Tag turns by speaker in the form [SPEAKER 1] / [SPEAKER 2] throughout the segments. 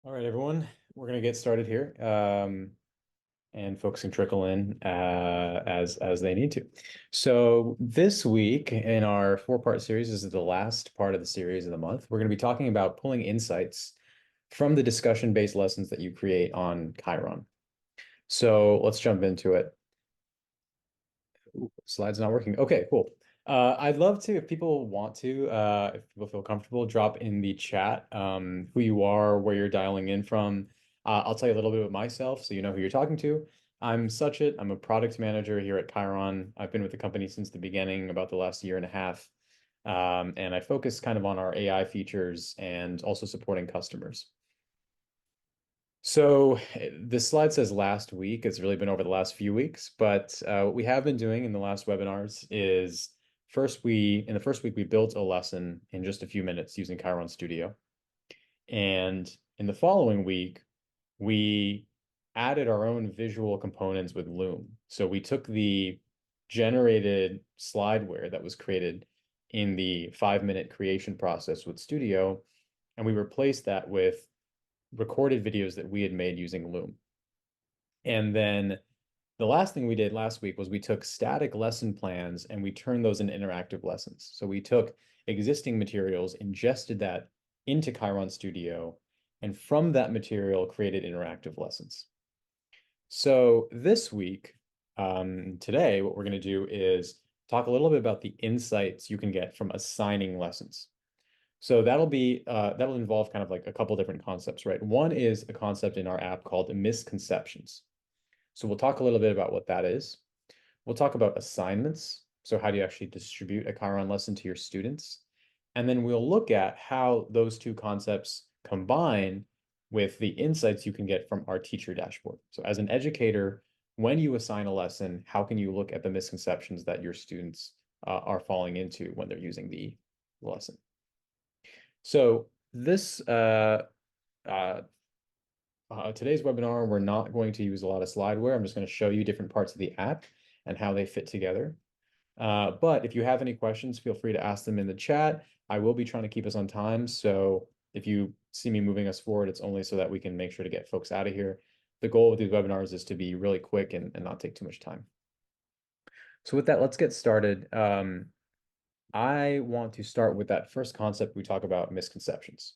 [SPEAKER 1] All right, everyone, we're gonna get started here, and folks can trickle in as they need to. So this week in our four-part series, this is the last part of the series of the month. We're gonna be talking about pulling insights from the discussion-based lessons that you create on Kyron. So let's jump into it. Ooh, slide's not working. Okay, cool. I'd love to, if people want to, if people feel comfortable, drop in the chat who you are, where you're dialing in from. I'll tell you a little bit about myself so you know who you're talking to. I'm Suchit. I'm a product manager here at Kyron. I've been with the company since the beginning, about the last year and a half. And I focus kind of on our AI features and also supporting customers. So this slide says last week. It's really been over the last few weeks, but what we have been doing in the last webinars is in the first week we built a lesson in just a few minutes using Kyron Studio. And in the following week, we added our own visual components with Loom. So we took the generated slideware that was created in the 5-minute creation process with Studio, and we replaced that with recorded videos that we had made using Loom. And then the last thing we did last week was we took static lesson plans and we turned those into interactive lessons. So we took existing materials, ingested that into Kyron Studio, and from that material created interactive lessons. So this week, today, what we're going to do is talk a little bit about the insights you can get from assigning lessons. So that'll involve kind of like a couple different concepts, right? One is a concept in our app called misconceptions. So we'll talk a little bit about what that is. We'll talk about assignments. So how do you actually distribute a Chiron lesson to your students? And then we'll look at how those two concepts combine with the insights you can get from our teacher dashboard. So as an educator, when you assign a lesson, how can you look at the misconceptions that your students are falling into when they're using the lesson? So this today's webinar, we're not going to use a lot of slideware. I'm just going to show you different parts of the app and how they fit together. But if you have any questions, feel free to ask them in the chat. I will be trying to keep us on time. So if you see me moving us forward, it's only so that we can make sure to get folks out of here. The goal with these webinars is to be really quick and not take too much time. So with that, let's get started. I want to start with that first concept we talk about, misconceptions.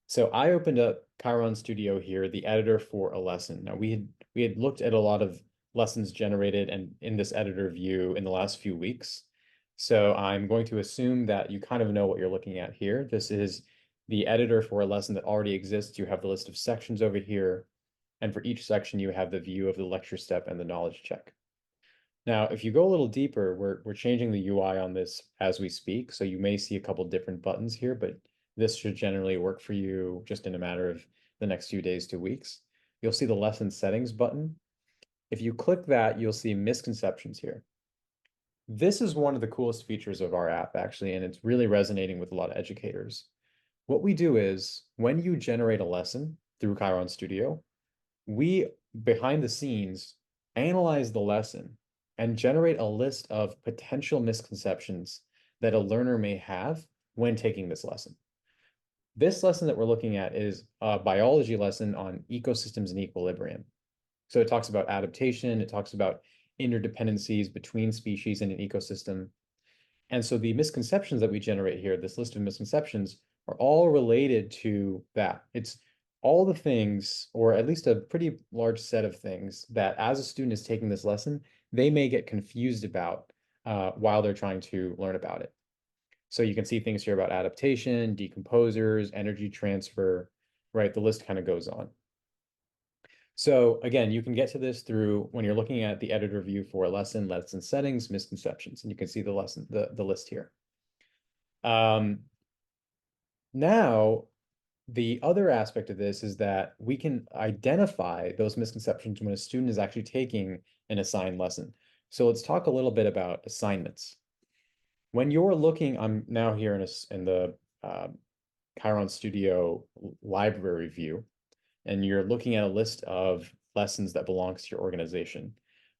[SPEAKER 1] So I opened up Kyron Studio here, the editor for a lesson. Now we had looked at a lot of lessons generated and in this editor view in the last few weeks. So I'm going to assume that you kind of know what you're looking at here. This is the editor for a lesson that already exists. You have the list of sections over here. And for each section, you have the view of the lecture step and the knowledge check. Now, if you go a little deeper, we're changing the UI on this as we speak. So you may see a couple different buttons here, but this should generally work for you just in a matter of the next few days to weeks. You'll see the lesson settings button. If you click that, you'll see misconceptions here. This is one of the coolest features of our app, actually, and it's really resonating with a lot of educators. What we do is when you generate a lesson through Kyron Studio, we, behind the scenes, analyze the lesson and generate a list of potential misconceptions that a learner may have when taking this lesson. This lesson that we're looking at is a biology lesson on ecosystems and equilibrium. So it talks about adaptation, it talks about interdependencies between species in an ecosystem. And so the misconceptions that we generate here, this list of misconceptions, are all related to that. It's all the things, or at least a pretty large set of things, that as a student is taking this lesson, they may get confused about while they're trying to learn about it. So you can see things here about adaptation, decomposers, energy transfer, right? The list kind of goes on. So again, you can get to this through when you're looking at the editor view for a lesson settings, misconceptions, and you can see the lesson, the list here. Now, the other aspect of this is that we can identify those misconceptions when a student is actually taking an assigned lesson. So let's talk a little bit about assignments. When you're looking, I'm now here in the Kyron Studio library view, and you're looking at a list of lessons that belongs to your organization.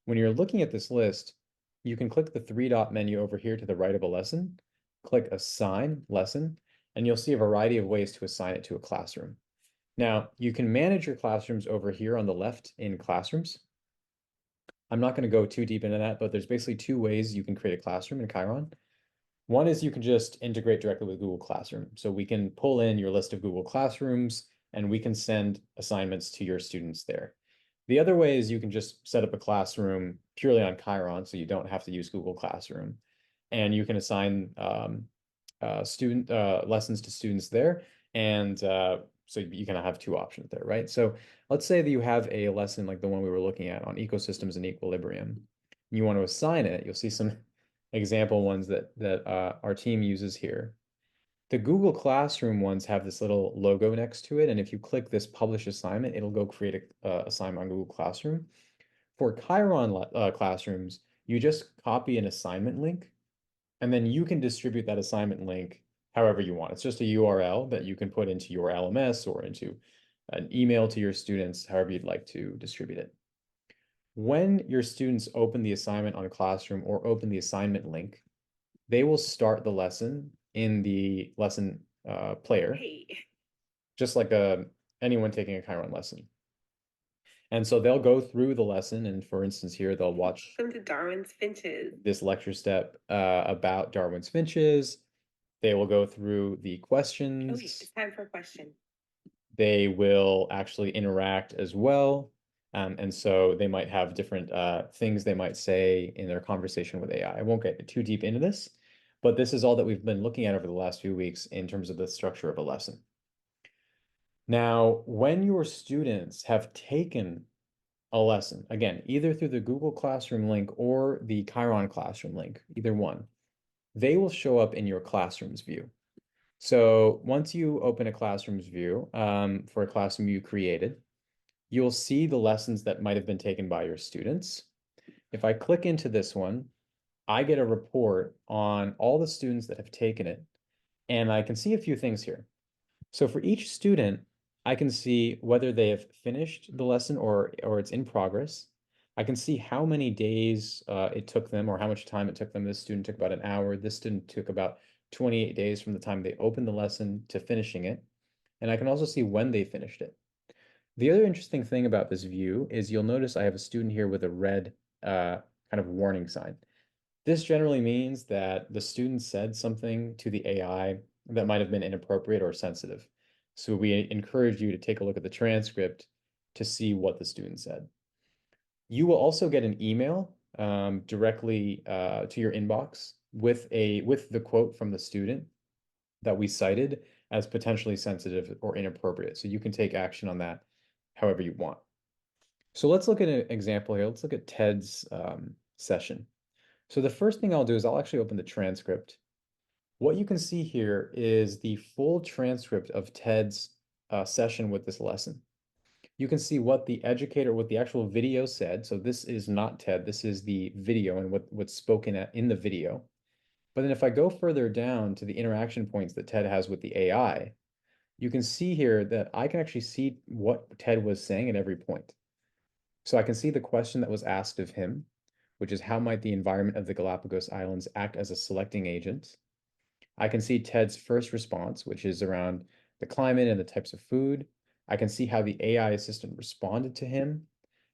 [SPEAKER 1] When you're looking at this list, you can click the three-dot menu over here to the right of a lesson, click Assign Lesson, and you'll see a variety of ways to assign it to a classroom. Now, you can manage your classrooms over here on the left in Classrooms. I'm not going to go too deep into that, but there's basically two ways you can create a classroom in Kyron. One is you can just integrate directly with Google Classroom. So we can pull in your list of Google Classrooms and we can send assignments to your students there. The other way is you can just set up a classroom purely on Kyron, so you don't have to use Google Classroom. And you can assign student lessons to students there. And so you kind of have two options there, right? So let's say that you have a lesson like the one we were looking at on ecosystems and equilibrium. You want to assign it, you'll see some example ones that our team uses here. The Google Classroom ones have this little logo next to it, and if you click this publish assignment, it'll go create a assignment on Google Classroom. For Kyron classrooms, you just copy an assignment link, and then you can distribute that assignment link however you want. It's just a URL that you can put into your LMS or into an email to your students, however you'd like to distribute it. When your students open the assignment on Classroom or open the assignment link, they will start the lesson in the lesson player, just like anyone taking a Kyron lesson. And so they'll go through the lesson, and for instance here, they'll watch
[SPEAKER 2] Welcome to Darwin's Finches.
[SPEAKER 1] This lecture step about Darwin's finches. They will go through the questions.
[SPEAKER 2] Okay, it's time for a question.
[SPEAKER 1] They will actually interact as well. And so they might have different things they might say in their conversation with AI. I won't get too deep into this, but this is all that we've been looking at over the last few weeks in terms of the structure of a lesson. Now, when your students have taken a lesson, again, either through the Google Classroom link or the Kyron Classroom link, either one, they will show up in your Classrooms view. So once you open a Classrooms view for a classroom you created, you'll see the lessons that might have been taken by your students. If I click into this one, I get a report on all the students that have taken it, and I can see a few things here. So for each student, I can see whether they have finished the lesson or it's in progress. I can see how many days it took them or how much time it took them. This student took about an hour. This student took about 28 days from the time they opened the lesson to finishing it. And I can also see when they finished it. The other interesting thing about this view is you'll notice I have a student here with a red kind of warning sign. This generally means that the student said something to the AI that might have been inappropriate or sensitive. So we encourage you to take a look at the transcript to see what the student said. You will also get an email directly to your inbox with the quote from the student that we cited as potentially sensitive or inappropriate. So you can take action on that however you want. So let's look at an example here. Let's look at Ted's session. So the first thing I'll do is I'll actually open the transcript. What you can see here is the full transcript of Ted's session with this lesson. You can see what the actual video said. So this is not Ted, this is the video and what's spoken in the video. But then if I go further down to the interaction points that Ted has with the AI, you can see here that I can actually see what Ted was saying at every point. So I can see the question that was asked of him, which is how might the environment of the Galapagos Islands act as a selecting agent? I can see Ted's first response, which is around the climate and the types of food. I can see how the AI assistant responded to him,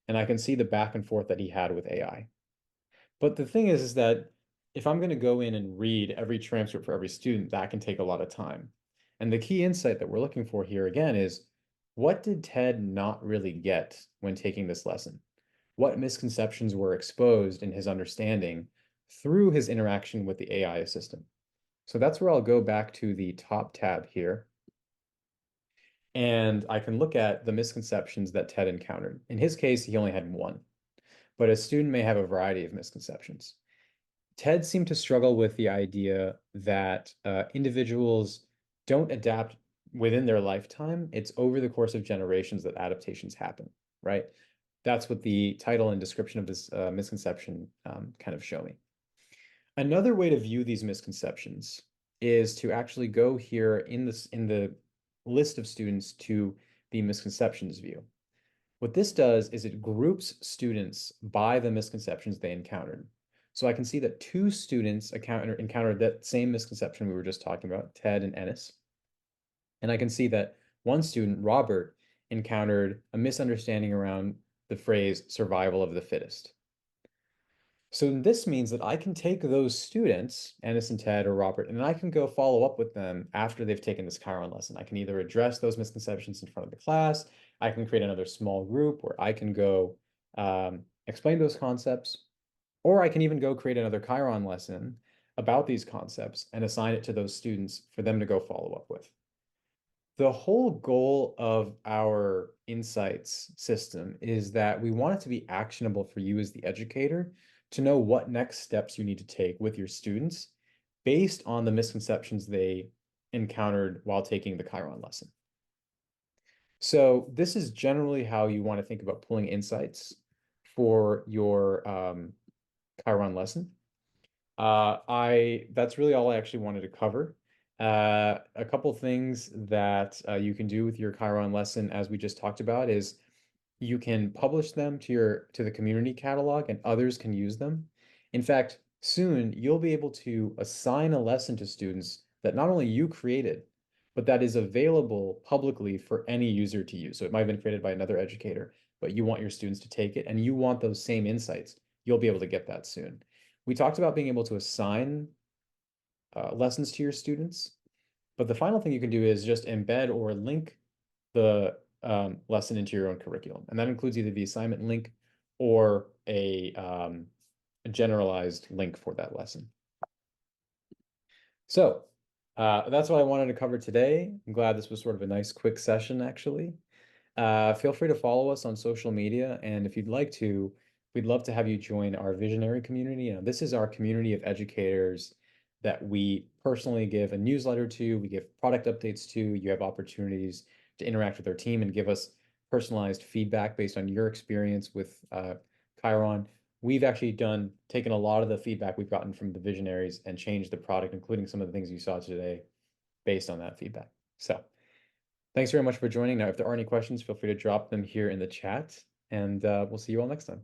[SPEAKER 1] and I can see the back and forth that he had with AI. But the thing is that if I'm going to go in and read every transcript for every student, that can take a lot of time. And the key insight that we're looking for here again is, what did Ted not really get when taking this lesson? What misconceptions were exposed in his understanding through his interaction with the AI assistant? So that's where I'll go back to the top tab here. And I can look at the misconceptions that Ted encountered. In his case, he only had one, but a student may have a variety of misconceptions. Ted seemed to struggle with the idea that individuals don't adapt within their lifetime. It's over the course of generations that adaptations happen, right? That's what the title and description of this misconception kind of show me. Another way to view these misconceptions is to actually go here in the list of students to the misconceptions view. What this does is it groups students by the misconceptions they encountered. So I can see that two students encountered that same misconception we were just talking about, Ted and Ennis. And I can see that one student, Robert, encountered a misunderstanding around the phrase survival of the fittest. So this means that I can take those students, Ennis and Ted or Robert, and I can go follow up with them after they've taken this Chiron lesson. I can either address those misconceptions in front of the class, I can create another small group where I can go explain those concepts, or I can even go create another Chiron lesson about these concepts and assign it to those students for them to go follow up with. The whole goal of our insights system is that we want it to be actionable for you as the educator to know what next steps you need to take with your students based on the misconceptions they encountered while taking the Chiron lesson. So this is generally how you want to think about pulling insights for your Chiron lesson. That's really all I actually wanted to cover. A couple things that you can do with your Chiron lesson, as we just talked about, is you can publish them to the community catalog and others can use them. In fact, soon you'll be able to assign a lesson to students that not only you created, but that is available publicly for any user to use. So it might have been created by another educator, but you want your students to take it and you want those same insights. You'll be able to get that soon. We talked about being able to assign lessons to your students, but the final thing you can do is just embed or link the lesson into your own curriculum. And that includes either the assignment link or a generalized link for that lesson. So that's what I wanted to cover today. I'm glad this was sort of a nice quick session, actually. Feel free to follow us on social media, and if you'd like to, we'd love to have you join our visionary community. This is our community of educators that we personally give a newsletter to, we give product updates to. You have opportunities to interact with our team and give us personalized feedback based on your experience with Chiron. We've actually taken a lot of the feedback we've gotten from the visionaries and changed the product, including some of the things you saw today, based on that feedback. So thanks very much for joining. Now, if there are any questions, feel free to drop them here in the chat, and we'll see you all next time.